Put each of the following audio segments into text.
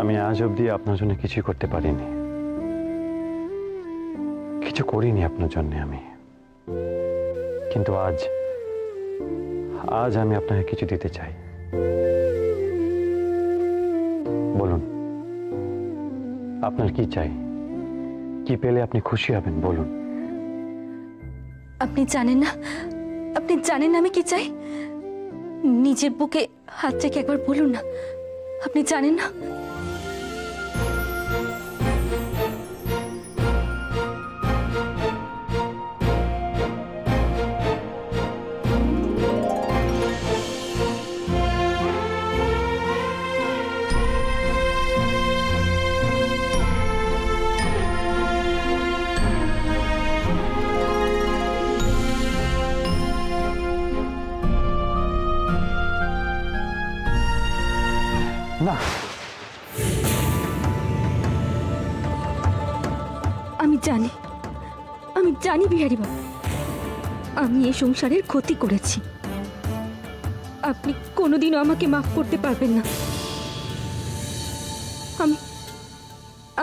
আমি আজ অবধি আপনার জন্য কিছু করতে পারিনি, কিছু করিনি আপনার জন্য আমি, কিন্তু আজ আজ আমি আপনাকে কিছু দিতে চাই। বলুন আপনার কি চাই, কি পেলে আপনি খুশি হবেন বলুন। আপনি জানেন না আমি কি চাই? নিজের বুকে হাত রেখে একবার বলুন না, আপনি জানেন না? না, আমি জানি বিহারী বাবু, আমি এই সংসারের ক্ষতি করেছি। আপনি কোনোদিনও আমাকে মাফ করতে পারবেন না।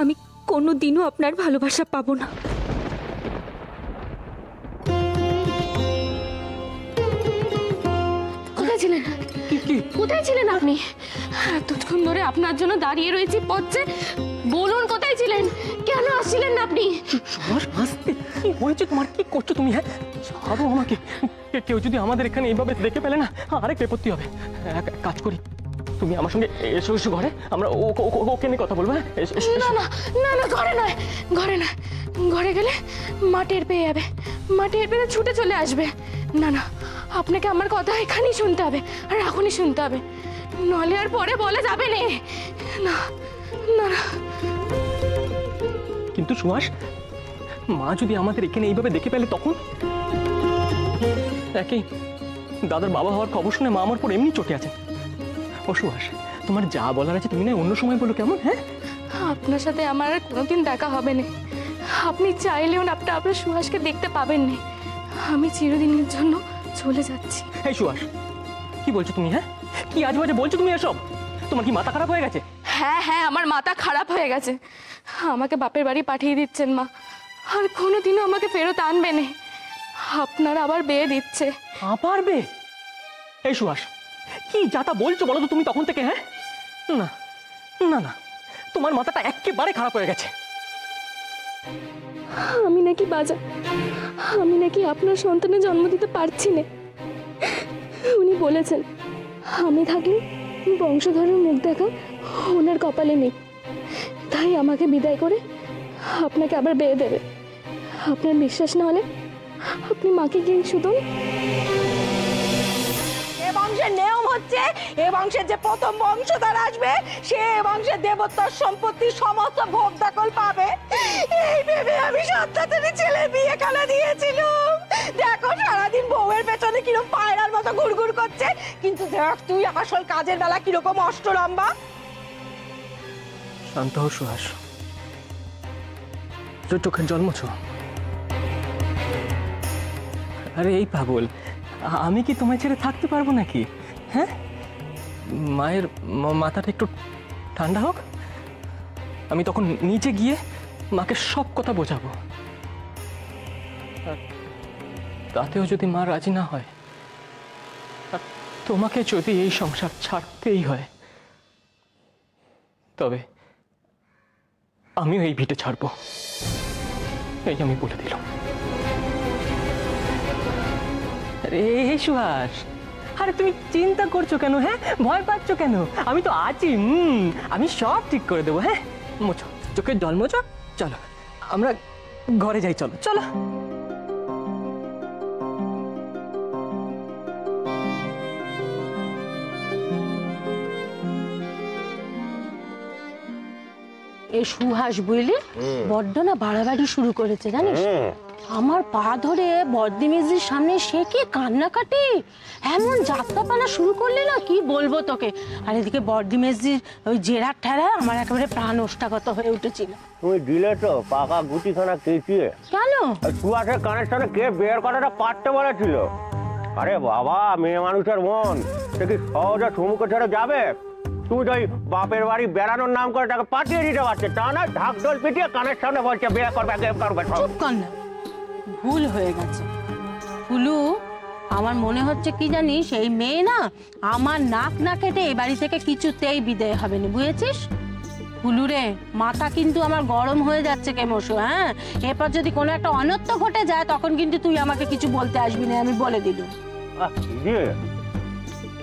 আমি কোনোদিনও আপনার ভালোবাসা পাবো না। কোথায় ছিলেন আপনি? এতক্ষণ ধরে আপনার জন্য দাঁড়িয়ে রয়েছি পথে, বলুন কোথায় ছিলেন? কেন আসছিলেন না আপনি? কি হয়েছে তোমার? কি করছো তুমি? হ্যাঁ, ছাড়ো আমাকে। কেউ যদি আমাদের এখানে এইভাবে দেখে ফেলে না, আরেক বিপত্তি হবে। এক কাজ করি, তুমি আমার সঙ্গে এসো এসো ঘরে, আমরা ওকে নিয়ে কথা বলবো। না না না না, ঘরে নয়, ঘরে নয়। ঘরে গেলে মা টের পেয়ে যাবে, মা টের পেয়ে ছুটে চলে আসবে। না না, আপনাকে আমার কথা এখানেই শুনতে হবে, আর এখনই শুনতে হবে, নলে আর পরে বলা যাবে না। না না না। কিন্তু সুহাস, মা যদি আমাদের এখানে এইভাবে দেখে পেলে তখন? একই দাদার বাবা হওয়ার খবর শুনে মা আমার পর এমনি চটে আছে। ও সুহাস, তোমার যা বলার আছে তুমি না অন্য সময় বলো, কেমন? হ্যাঁ, আপনার সাথে আমার আর কোনোদিন দেখা হবে না। আপনি চাইলেও না আপনার সুহাসকে দেখতে পাবেন না। আমি চিরদিনের জন্য চলে যাচ্ছি। এই সুহাস, কি বলছো তুমি? হ্যাঁ, কি আজেবাজে বলছো তুমি এসব? তোমার কি মাথা খারাপ হয়ে গেছে? হ্যাঁ হ্যাঁ, আমার মাথা খারাপ হয়ে গেছে। আমাকে বাপের বাড়ি পাঠিয়ে দিচ্ছেন মা, আর কোনোদিনও আমাকে ফেরত আনবে না। আপনার আবার বিয়ে দিচ্ছে। আবার বিয়ে? এই সুহাস, কি যাতা বলছো বলো তো তুমি তখন থেকে? হ্যাঁ, না না না, তোমার মাথাটা একেবারে খারাপ হয়ে গেছে। আমি নাকি বাজা, আমি নাকি আপনার সন্তানের জন্ম দিতে পারছি না। উনি বলেছেন আমি থাকলে বংশধরের মুখ দেখা ওনার কপালে নেই, তাই আমাকে বিদায় করে আপনাকে আবার বিয়ে দেবে। আপনার বিশ্বাস না হলে আপনি মাকে গিয়ে শুধু। এ বংশের নিয়ম হচ্ছে, এ বংশের যে প্রথম বংশধর আসবে সে বংশের দেবতার সম্পত্তি সমস্ত ভোগ দখল পাবে। এই ভেবে আমি সন্তানের ছেলে বিয়ে খেলা দিয়েছিলাম। দেখো সারাদিন বউয়ের পেছনে কিরকম পায়রার মতো ঘুরঘুর করছে, কিন্তু দেখ তুই আসল কাজের বেলা কিরকম অষ্টলম্বা। শান্ত হও সুহাস, চোখের জল মোছো। আরে এই পাগল, আমি কি তোমায় ছেড়ে থাকতে পারবো নাকি? হ্যাঁ, মায়ের মাথাটা একটু ঠান্ডা হোক, আমি তখন নিচে গিয়ে মাকে সব কথা বোঝাবো। তাতেও যদি মা রাজি না হয়, আর তোমাকে যদি এই সংসার ছাড়তেই হয়, তবে আমিও এই ভিটে ছাড়বো, এই আমি বলে দিলাম। এই সুহাস, আরে তুমি চিন্তা করছো কেন? হ্যাঁ, ভয় পাচ্ছ কেন? আমি তো আছি, আমি সব ঠিক করে দেবো। হ্যাঁ, মোছো, চোখের জল মোছো। চলো আমরা ঘরে যাই, চলো চলো। এই সুহাস বুঝলি বড্ড না বাড়াবাড়ি শুরু করেছে জানিস। আমার পা ধরে বদ্দিমেজির সামনে সে কি কান্নাকাটি, এমন যাত্রাপালা শুরু করলে না কি বলবো তোকে। আর এদিকে বদ্দিমেজির ওই জেরার ঠেলা আমার একেবারে প্রাণ ওষ্ঠাগত হয়ে উঠেছিল। তুমি দিলে তো পাকা গুটিখানা কেচিয়ে। কেন? সুহাসের কানের সাথে কে বিয়ের কথাটা পারতে বলেছিল? আরে বাবা, মেয়ে মানুষের মন সে কি সহজে সমুখে ছেড়ে যাবে? তুমি তো ওই বাপের বাড়ি বেড়ানোর নাম করে তাকে পাঠিয়ে দিতে পারছে, তা না ঢাকঢোল পিটিয়ে কানের সামনে বলছে বিয়ে করবে করবে। চুপ কর না, ভুল হয়ে গেছে। ফুলু, আমার মনে হচ্ছে কি জানিস, এই মেয়ে না আমার নাক না কেটে এই বাড়ি থেকে কিছুতেই বিদায় হবে না, বুঝেছিস? ফুলু রে, মাথা কিন্তু আমার গরম হয়ে যাচ্ছে কেমশো। হ্যাঁ, এরপর যদি কোনো একটা অনর্থ ঘটে যায় তখন কিন্তু তুই আমাকে কিছু বলতে আসবি না, আমি বলে দিলুম।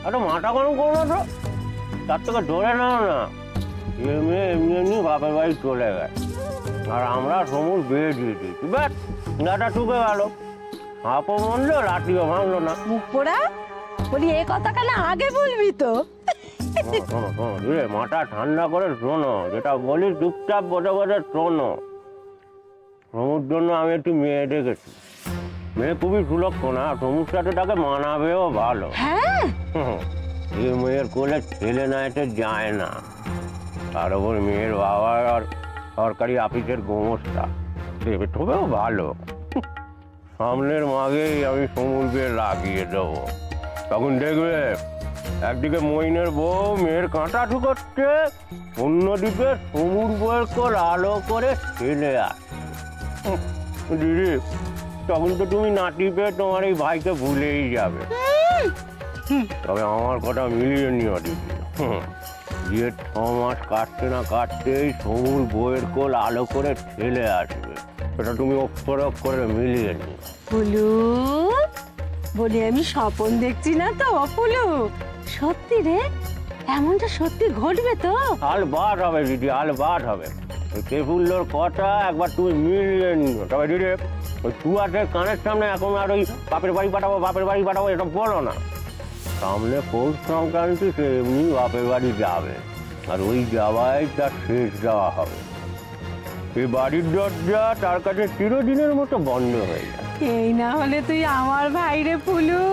আরে মাথা গরম করবো তো, তার থেকে ধরে নাও না, এমনি এমনি এমনি বাপের বাড়ি চলে গেছে আর আমরা সমুদ্র বিয়ে দিয়ে দিয়েছি, ব্যাস গাটা টুকে গেল। হাঁপও মনলো, লাঠিও ভাঙলো না। মুখ পোড়া বলি, এই কথা কেন আগে বলবি তো? শোনো শোনো রে, মাথা ঠান্ডা করে শোনো, যেটা বলি চুপচাপ বসে বসে শোনো। সমুর জন্য আমি একটু মেয়ে ডেকেছি, মেয়ে খুবই সুলক্ষণা, সমুর সাথে তাকে মানাবেও ভালো। হ্যাঁ, এই মেয়ের কোলে ছেলে না এতে যায় না, তার উপর মেয়ের বাবা আর সরকারি অফিসের গোমস্তা, দেবে তবেও ভালো। সামনের মাগেই আমি সমুদ্রে লাগিয়ে দেবো, তখন দেখবে একদিকে মইনের বউ মেয়ের কাঁটা ঠুকোচ্ছে, অন্যদিকে সমুর বউয়ের কোল আলো করে ছেলে আসছে। দিদি, তখন তো তুমি নাতি পেয়ে তোমার এই ভাইকে ভুলেই যাবে। তবে আমার কথা মিলিয়ে নিও দিদি, বিয়ের 6 মাস কাটতে না কাটতেই সমুর বউয়ের কোল আলো করে ছেলে আসবে, সেটা তুমি অক্ষর অক্ষরে মিলিয়ে নিও। ফুলু বলি, আমি স্বপ্ন দেখছি না তো ফুলু? সত্যি রে, এমনটা সত্যি ঘটবে তো? আলবাত হবে দিদি, আলবাত হবে। ওই তেফুল্লোর কথা একবার তুমি মিলিয়ে নিও। তবে দিদি, ওই চুয়াটের কানের সামনে এখন আর ওই বাপের বাড়ি পাঠাবো বাপের বাড়ি পাঠাবো এটা বলো না। সামনে পৌষ সংক্রান্তি, সে এমনি বাপের বাড়ি যাবে, আর ওই যাওয়াই তার শেষ যাওয়া হবে। এই বাড়ির দরজা তার কাছে চিরদিনের মতো বন্ধ হয়ে যায়। এই না হলে তুই আমার ভাই রে ফুলু,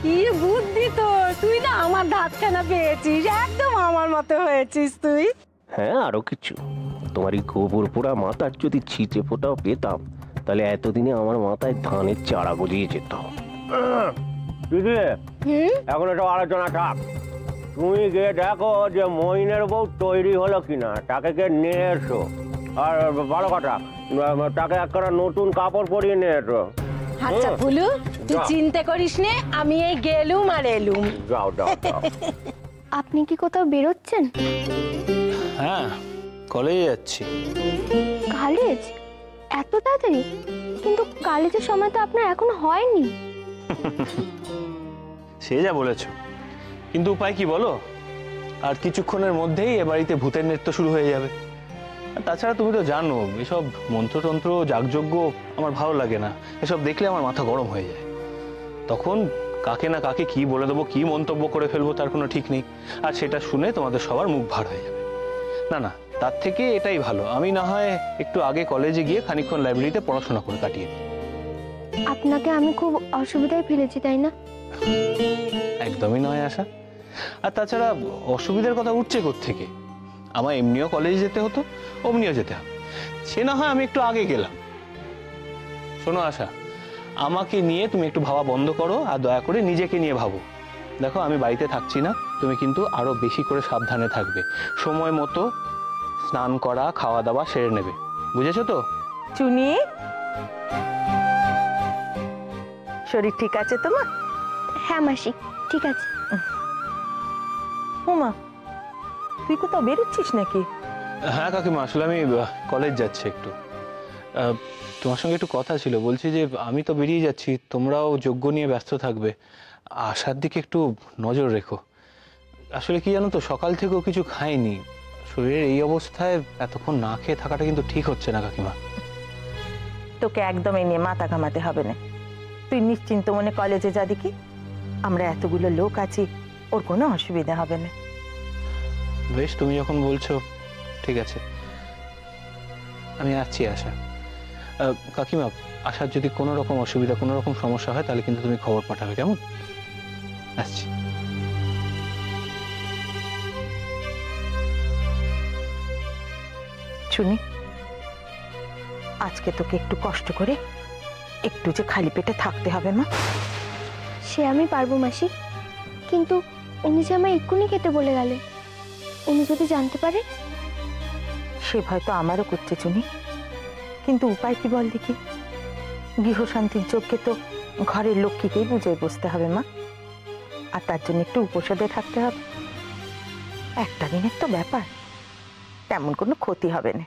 কি বুদ্ধি তোর! তুই না আমার ধাতখানা পেয়েছিস, একদম আমার মতো হয়েছিস তুই। হ্যাঁ, আরো কিছু, তোমার এই গোবর পোড়া মাথার যদি ছিটে ফোটাও পেতাম, তাহলে এতদিনে আমার মাথায় ধানের চারা গজিয়ে যেত। দিদি, এখন একটা আলোচনা থাক। তুমি গিয়ে দেখো যে মইনের বউ তৈরি হলো কিনা, তাকে গিয়ে নিয়ে এসো। আর ভালো কথা, তাকে একটা নতুন কাপড় পরিয়ে নিয়ে এসো। আচ্ছা ফুলু, তুই চিন্তা করিস নে, আমি এই গেলুম আর এলুম। যাও যাও যাও। আপনি কি কোথাও বেরোচ্ছেন? হ্যাঁ, কলেজে যাচ্ছি। কলেজ? এত তাড়াতাড়ি? কিন্তু কলেজের সময় তো আপনার এখনো হয়নি। সে যা বলেছো, কিন্তু উপায় কি বলো? আর কিছুক্ষণের মধ্যেই এ বাড়িতে ভূতের নৃত্য শুরু হয়ে যাবে। আর তাছাড়া তুমি তো জানো, এসব মন্ত্রতন্ত্র যাগযজ্ঞ আমার ভালো লাগে না। এসব দেখলে আমার মাথা গরম হয়ে যায়। তখন কাকে না কাকে কি বলে দেবো, কি মন্তব্য করে ফেলবো তার কোনো ঠিক নেই। আর সেটা শুনে তোমাদের সবার মুখ ভার হয়ে যাবে। না না, তার থেকে এটাই ভালো, আমি না হয় একটু আগে কলেজে গিয়ে খানিকক্ষণ লাইব্রেরিতে পড়াশোনা করে কাটিয়ে দিই। আপনাকে আমি খুব অসুবিধায় ফেলেছি, তাই না? একদমই নয় আশা। আর তাছাড়া অসুবিধার কথা উঠছে কোত্থেকে? আমার এমনিও কলেজে যেতে হতো, অমনিও যেতে হবে। সে না হয় আমি একটু আগে গেলাম। শোনো আশা, আমাকে নিয়ে তুমি একটু ভাবা বন্ধ করো, আর দয়া করে নিজেকে নিয়ে ভাবো। দেখো, আমি বাড়িতে থাকছি না, তুমি কিন্তু আরো বেশি করে সাবধানে থাকবে। সময় মতো স্নান করা, খাওয়া দাওয়া সেরে নেবে, বুঝেছো তো? চুনি, শরীর ঠিক আছে তোমার? হ্যাঁ মাসি, ঠিক আছে। ওমা, তুই কোথাও বেরোচ্ছিস নাকি? হ্যাঁ কাকিমা, আসলে আমি কলেজ যাচ্ছি একটু। তোমার সঙ্গে একটু কথা ছিল। বলছি যে আমি তো বেরিয়ে যাচ্ছি, তোমরাও যজ্ঞ নিয়ে ব্যস্ত থাকবে, আশার দিকে একটু নজর রেখো। আসলে কি জানো তো, সকাল থেকেও কিছু খাইনি। শরীরের এই অবস্থায় এতক্ষণ না খেয়ে থাকাটা কিন্তু ঠিক হচ্ছে না কাকিমা। তোকে একদম এই নিয়ে মাথা ঘামাতে হবে না। তুই নিশ্চিন্ত মনে কলেজে যা, দেখি আমরা এতগুলো লোক আছি, ওর কোনো অসুবিধা হবে না। বেশ, তুমি যখন বলছো ঠিক আছে, আমি আসছি আশা। কাকিমা, আশার যদি কোনো রকম অসুবিধা, কোনো রকম সমস্যা হয়, তাহলে কিন্তু তুমি খবর পাঠাবে, কেমন? আসছি। শুনি, আজকে তোকে একটু কষ্ট করে একটু যে খালি পেটে থাকতে হবে মা। সে আমি পারবো মাসি, কিন্তু উনি যে আমায় এক্ষুনি খেতে বলে গেলেন। উনি যদি জানতে পারে? সে ভয় তো আমারও করছে চুনি, কিন্তু উপায় কি বল দেখি? গৃহশান্তির যজ্ঞে তো ঘরের লক্ষ্মীকেই বুঝে বসতে হবে মা, আর তার জন্য একটু উপোষে থাকতে হবে। একটা দিনের তো ব্যাপার, তেমন কোনো ক্ষতি হবে না।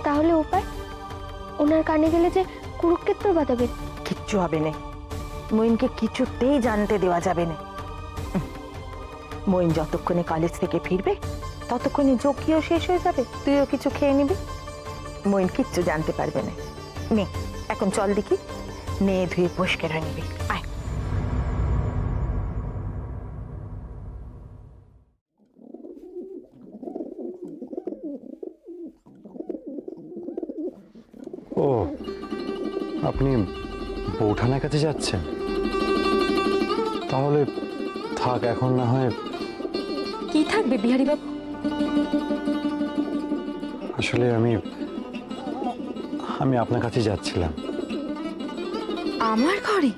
তাহলে উপায়? ওনার কানে গেলে যে কুরুক্ষেত্র বাঁধাবে। কিচ্ছু হবে না, মইনকে কিছুতেই জানতে দেওয়া যাবে না। মইন যতক্ষণে কলেজ থেকে ফিরবে ততক্ষণে যজ্ঞও শেষ হয়ে যাবে, তুইও কিছু খেয়ে নিবি, মইন কিচ্ছু জানতে পারবে না। নে এখন চল দেখি, নে ধুয়ে পরিষ্কার হয়ে নিবি, আয়। ও, আপনি বৌঠানের কাছে যাচ্ছেন? তাহলে থাক, এখন না হয়। কি থাকবে বিহারী বাবু? আসলে আমি আপনার কাছে যাচ্ছিলাম। আমার ঘরে?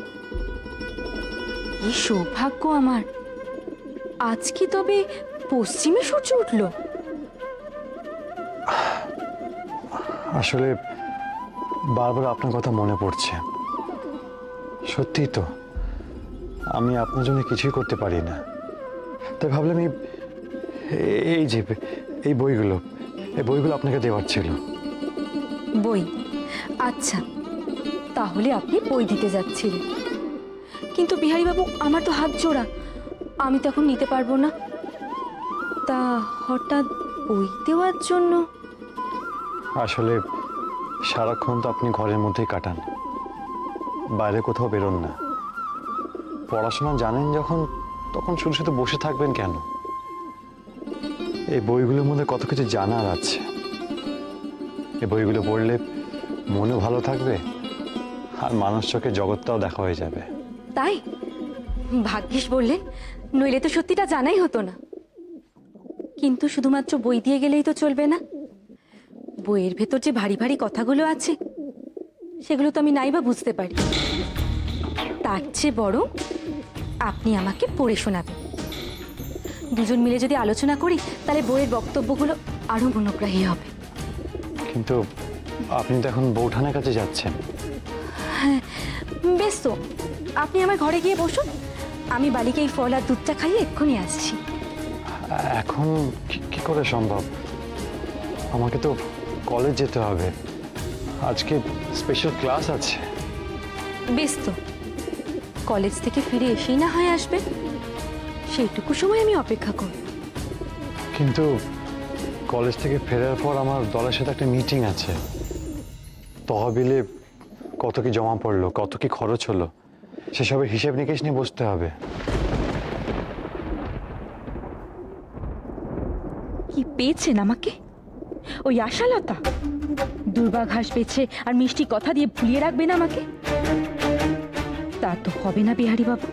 এই সৌভাগ্য আমার। আজ কি তবে পশ্চিমে সূর্য উঠল? আসলে বারবার আপনার কথা মনে পড়ছে। সত্যি তো, আমি আপনার জন্য কিছুই করতে পারি না, তাই ভাবলাম এই বইগুলো আপনাকে দেওয়ার ছিল। বই? আচ্ছা, তাহলে আপনি বই দিতে যাচ্ছিলেন। কিন্তু বিহারী বাবু, আমার তো হাত জোড়া, আমি তখন নিতে পারবো না। তা হঠাৎ বই দেওয়ার জন্য? আসলে সারাক্ষণ তো আপনি ঘরের মধ্যেই কাটান, বাইরে কোথাও বেরোন না। পড়াশোনা জানেন যখন, তখন শুধু শুধু বসে থাকবেন কেন? এই বইগুলোর মধ্যে কত কিছু জানার আছে। এই বইগুলো পড়লে মনও ভালো থাকবে, আর মানুষ চোখে জগৎটাও দেখা হয়ে যাবে। তাই? ভাগ্যিস বললেন, নইলে তো সত্যিটা জানাই হতো না। কিন্তু শুধুমাত্র বই দিয়ে গেলেই তো চলবে না। বইয়ের ভেতর যে ভারী ভারী কথাগুলো আছে, সেগুলো তো আমি নাইবা বুঝতে পারি। তার চেয়ে বড় আপনি আমাকে পড়ে শোনাবেন। দুজন মিলে যদি আলোচনা করি, তাহলে বইয়ের বক্তব্যগুলো আরো মনোগ্রাহী হবে। কিন্তু আপনি তো এখন বৌঠানের কাছে যাচ্ছেন। হ্যাঁ, বেশ তো, আপনি আমার ঘরে গিয়ে বসুন, আমি বালিকে এই ফল আর দুধটা খাইয়ে এক্ষুনি আসছি। এখন কি করে সম্ভব? আমাকে তো কলেজ যেতে হবে, আজকে স্পেশাল ক্লাস আছে। বেশ তো, কলেজ থেকে ফিরে এসেই না হয় আসবেন, সেইটুকু সময় আমি অপেক্ষা করব। কিন্তু কলেজ থেকে ফেরার পর আমার দলের সাথে একটা মিটিং আছে। তহবিলে কত কি জমা পড়লো, কত কি খরচ হলো, সেসবের হিসেব নিকেশ নিয়ে বসতে হবে। কি পেয়েছেন আমাকে? ওই আশালতা দুর্বাঘাস পেয়েছে আর মিষ্টি কথা দিয়ে ভুলিয়ে রাখবেন আমাকে? তা তো হবে না বিহারী বাবু।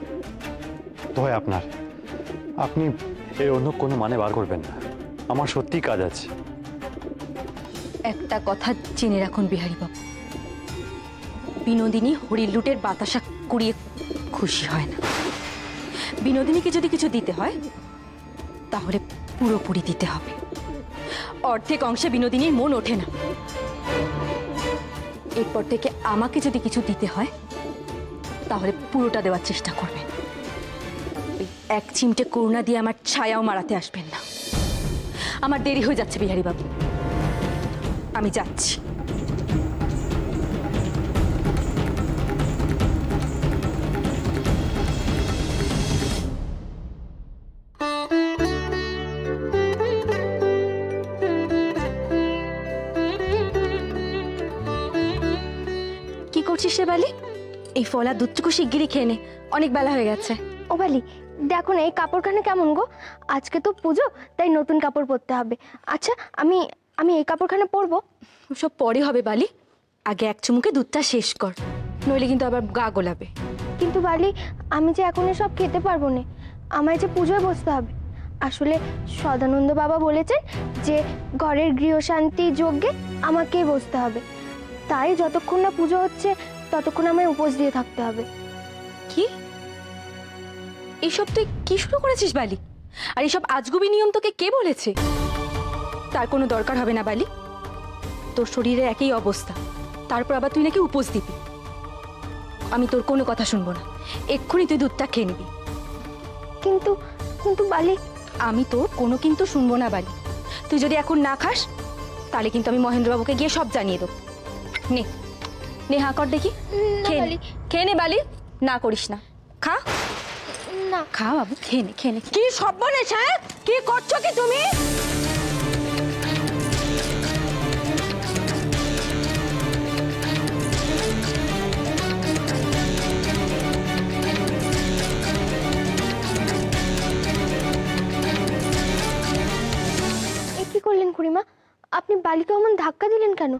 তো হয় আপনার, আপনি এর অন্য কোনো মানে বার করবেন না। আমার সত্যি কাজ আছে। একটা কথা জেনে রাখুন বিহারী বাবু, বিনোদিনী হরির লুটের বাতাসা কুড়িয়ে খুশি হয় না। বিনোদিনীকে যদি কিছু দিতে হয়, তাহলে পুরোপুরি দিতে হবে। অর্ধেক অংশে বিনোদিনীর মন ওঠে না। এরপর থেকে আমাকে যদি কিছু দিতে হয়, তাহলে পুরোটা দেওয়ার চেষ্টা করবেন। ওই এক চিমটে করুণা দিয়ে আমার ছায়াও মারাতে আসবেন না। আমার দেরি হয়ে যাচ্ছে বিহারী বাবু, আমি যাচ্ছি। কি করছিস রে বালি? এই ফল আর দুধটুকু শিগগিরই খেয়ে নে, অনেক বেলা হয়ে গেছে। ও বালি, দেখো না এই কাপড়খানা কেমন গো? আজকে তো পুজো, তাই নতুন কাপড় পরতে হবে। আচ্ছা, আমি এই কাপড়খানা পরবো? সব পরে হবে বালি, আগে এক চুমুকে দুধটা শেষ কর, নইলে কিন্তু আবার গা গোলাবে। কিন্তু বালি, আমি যে এখন সব খেতে পারবো না, আমায় যে পুজোয় বসতে হবে। আসলে সদানন্দ বাবা বলেছেন যে ঘরের গৃহশান্তি যজ্ঞে আমাকেই বসতে হবে, তাই যতক্ষণ না পুজো হচ্ছে ততক্ষণ আমায় উপোস দিয়ে থাকতে হবে। কি? এইসব তুই কি শুরু করেছিস বালি? আর এইসব আজগুবি নিয়ম তোকে কে বলেছে? তার কোনো দরকার হবে না বালি। তোর শরীরে একই অবস্থা, তারপর আবার তুই নাকি উপোস দিবি। আমি তোর কোনো কথা শুনবো না, এক্ষুনি তুই দুধটা খেয়ে নিবি। কিন্তু কিন্তু বালি, আমি তোর কোনো কিন্তু শুনবো না বালি। তুই যদি এখন না খাস তাহলে কিন্তু আমি মহেন্দ্রবাবুকে গিয়ে সব জানিয়ে দেবো। নে নে, হা কর দেখি, খেয়ে নে, খেয়ে নে বালি, না করিস না, খা না খা বাবু, খেয়ে নে খেয়ে নে। কি সর্বনেশ, হ্যাঁ? কি করছো কি তুমি? এ কি করলেন খুড়িমা? আপনি বালিকে অমন ধাক্কা দিলেন কেন?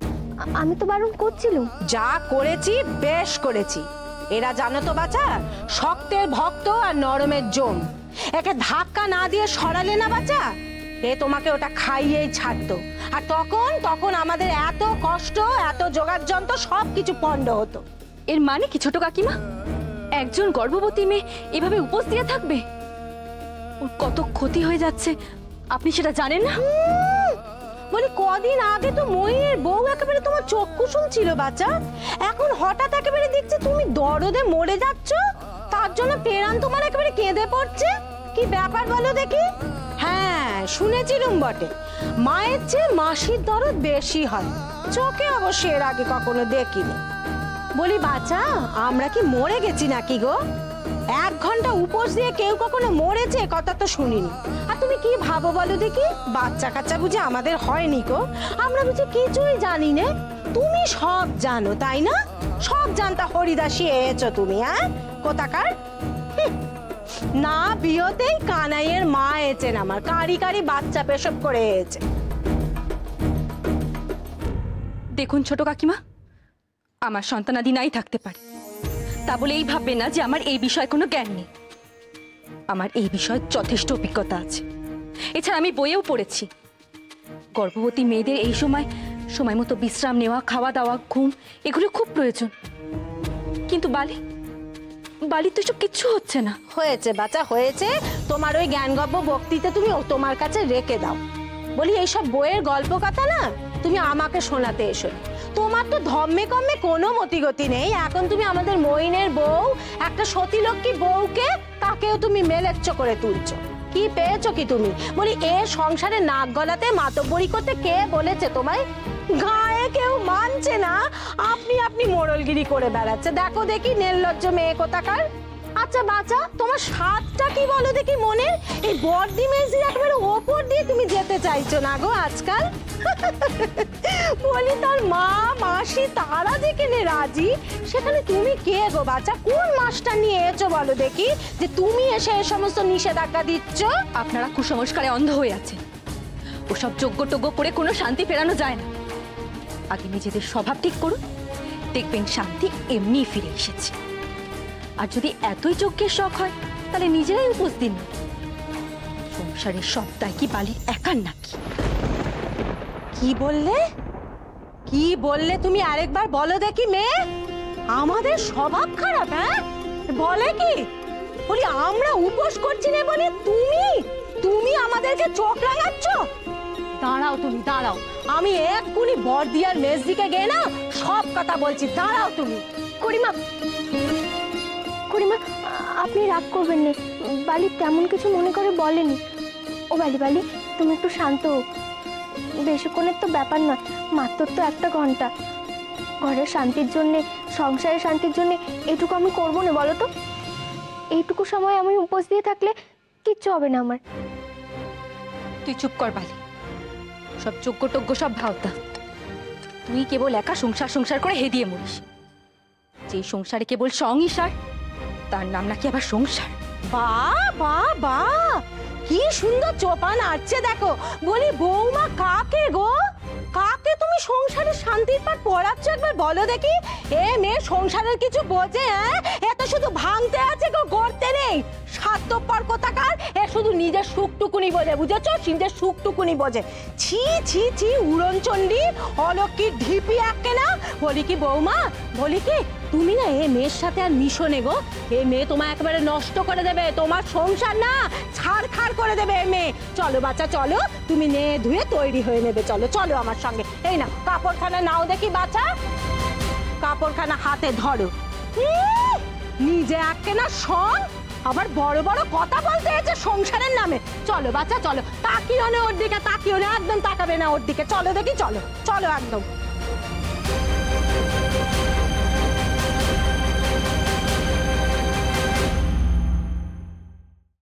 আমি তো বারণ করছিলাম। যা করেছি বেশ করেছি। এরা জানো তো বাচ্চা, শক্তের ভক্ত আর নরমের জম। একে ধাক্কা না দিয়ে সরালে না বাচ্চা, এ তোমাকে ওটা খাইয়েই ছাড়তো। আর তখন তখন আমাদের এত কষ্ট, এত জোগাড় যন্ত্র সব কিছু পণ্ড হতো। এর মানে কি ছোট কাকিমা? একজন গর্ভবতী মেয়ে এভাবে উপোস দিয়ে থাকবে? ওর কত ক্ষতি হয়ে যাচ্ছে আপনি সেটা জানেন না? বলি কদিন আগে তো মহিনের বউ একেবারে তোমার চোখ কুসুম ছিল বাচ্চা, এখন হঠাৎ একেবারে দেখছি তুমি দরদে মরে যাচ্ছ। তার জন্য পেরান তোমার একেবারে কেঁদে পড়ছে। কি ব্যাপার বলো দেখি? হ্যাঁ শুনেছিলুম বটে, মায়ের চেয়ে মাসির দরদ বেশি হয়। চোখে অবশ্য এর আগে কখনো দেখিনি। বলি বাচ্চা, আমরা কি মরে গেছি নাকি গো? 1 ঘন্টা উপোস দিয়ে কেউ কখনো মরেছে কথা তো শুনিনি। আর তুমি কি ভাবো বলো দেখি? বাচ্চা কাচ্চা বুঝে আমাদের হয়নি গো? আমরা বুঝে কিছুই জানি না। তুমি সব জানো তাই না? সব জানতা হরিদাসী এসেছো তুমি, হ্যাঁ? কোথাকার না বিয়েতেই কানাইয়ের মা এসেছেন আমার, কারি কারি বাচ্চা পেশব করে এসেছে। দেখুন ছোট কাকিমা, আমার সন্তানাদি নাই থাকতে পারে, তা বলে এই ভাববে না যে আমার এই বিষয়ে কোনো জ্ঞান নেই। আমার এই বিষয়ে যথেষ্ট অভিজ্ঞতা আছে। এছাড়া আমি বইয়েও পড়েছি, গর্ভবতী মেয়েদের এই সময় মতো বিশ্রাম নেওয়া, খাওয়া দাওয়া, ঘুম এগুলো খুব প্রয়োজন। কিন্তু বালির তো সব কিচ্ছু হচ্ছে না। হয়েছে বাচ্চা হয়েছে, তোমার ওই জ্ঞানগব্য বক্তৃতা তুমি তোমার কাছে রেখে দাও। বলি এইসব বইয়ের গল্প কথা না তুমি আমাকে শোনাতে এসো। তোমার তো ধম্মে কম্মে কোনো মতিগতি নেই। এখন তুমি আমাদের মইনের বউ, একটা সতীলক্ষ্মী বউকে, তাকেও তুমি মেলেচ্ছ করে তুলছো। কি পেয়েছো কি তুমি? বলি এ সংসারে নাক গলাতে মাতব্বরি করতে কে বলেছে তোমায়? গায়ে কেউ মানছে না, আপনি মোড়লগিরি করে বেড়াচ্ছে। দেখো দেখি নির্লজ্জ মেয়ে কোথাকার। আচ্ছা বাচ্চা, তোমার স্বাদটা কি বলো দেখি মনের? এই বর্দি মেজির একেবারে ওপর দিয়ে তুমি যেতে চাইছো না গো আজকাল? বলি তার মা মাসি তারা যেখানে রাজি, সেখানে তুমি কে গো বাচ্চা? কোন মাসটা নিয়ে এসো বলো দেখি, যে তুমি এসে এই সমস্ত নিষেধাজ্ঞা দিচ্ছ? আপনারা কুসংস্কারে অন্ধ হয়ে আছেন। ওসব যোগ্য টোগ্য করে কোনো শান্তি ফেরানো যায় না। আগে নিজেদের স্বভাব ঠিক করুন, দেখবেন শান্তি এমনি ফিরে এসেছে। আর যদি এতই যজ্ঞের শখ হয় তাহলে নিজেরাই উপোস দিন না। সংসারের সব দায় কি বালির একার নাকি? কি বললে? কি বললে তুমি? আরেকবার বলো দেখি মেয়ে। আমাদের স্বভাব খারাপ? হ্যাঁ বলে কি? বলি আমরা উপোস করছি না বলে তুমি আমাদেরকে চোখ রাঙাচ্ছ? দাঁড়াও তুমি, দাঁড়াও। আমি এক্ষুনি বর্দিয়ার মেজদিকে গিয়ে না সব কথা বলছি। দাঁড়াও তুমি। খুড়িমা, আপনি রাগ করবেন না। বালি তেমন কিছু মনে করে বলেনি। ও বালি তুমি একটু শান্ত হও। বেশিক্ষণের তো ব্যাপার নয়, মাত্র তো 1 ঘন্টা। ঘরের শান্তির জন্যে, সংসারের শান্তির জন্যে এইটুকু আমি করবো না বলো তো? এইটুকু সময় আমি উপোস দিয়ে থাকলে কিচ্ছু হবে না আমার। তুই চুপ কর বালি, সব যোগ্য টোগ্য সব ভাওতা। তুই কেবল একা সংসার করে হেদিয়ে মরিস। যে সংসারে কেবল সঙ্গই সার, তার নাম নাকি আবার সংসার। বা কি সুন্দর চোপান আসছে দেখো। বলি বৌমা কাকে গো? কাকে তুমি সংসারের শান্তির পাঠ পড়াচ্ছ একবার বলো দেখি? এ মেয়ে সংসারের কিছু বোঝে? হ্যাঁ, এ তো শুধু ভাঙতে আছে গো, গড়তে নেই। স্বার্থপর কোথাকার, এ শুধু নিজের সুখটুকুনি বোঝে, বুঝেছো? নিজের সুখটুকুনি বোঝে। ছি ছি ছি, উড়নচণ্ডী অলক্ষীর ঢিপি একে না। বলি কি বৌমা, বলি কি তুমি না এ মেয়ের সাথে আর মিশো নে গো। এ মেয়ে তোমায় একেবারে নষ্ট করে দেবে, তোমার সংসার না ছাড়খাড় করে দেবে এ মেয়ে। চলো বাচ্চা চলো, তুমি নে ধুয়ে তৈরি হয়ে নেবে, চলো চলো আমার সঙ্গে। এই না কাপড়খানা নাও দেখি বাচ্চা, কাপড়খানা হাতে ধরো। নিজে আজকে না সং, আবার বড় বড় কথা বলতে এসে সংসারের নামে। চলো বাচ্চা চলো, তাকিও না ওর দিকে, তাকিও না, একদম তাকাবে না ওর দিকে। চলো দেখি, চলো চলো একদম।